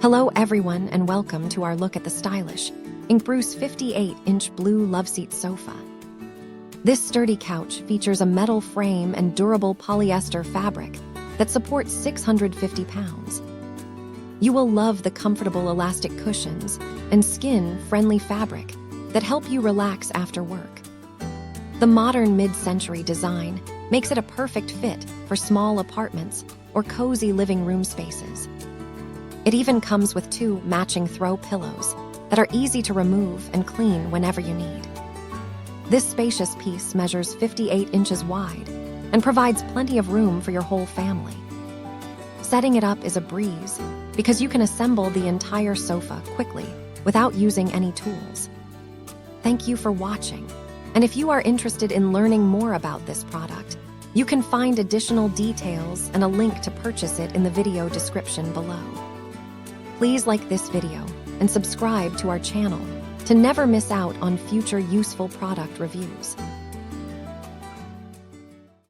Hello everyone and welcome to our look at the stylish Incbruce 58-inch blue Loveseat Sofa. This sturdy couch features a metal frame and durable polyester fabric that supports 650 pounds. You will love the comfortable elastic cushions and skin-friendly fabric that help you relax after work. The modern mid-century design makes it a perfect fit for small apartments or cozy living room spaces. It even comes with 2 matching throw pillows that are easy to remove and clean whenever you need. This spacious piece measures 58 inches wide and provides plenty of room for your whole family. Setting it up is a breeze because you can assemble the entire sofa quickly without using any tools. Thank you for watching, and if you are interested in learning more about this product, you can find additional details and a link to purchase it in the video description below. Please like this video and subscribe to our channel to never miss out on future useful product reviews.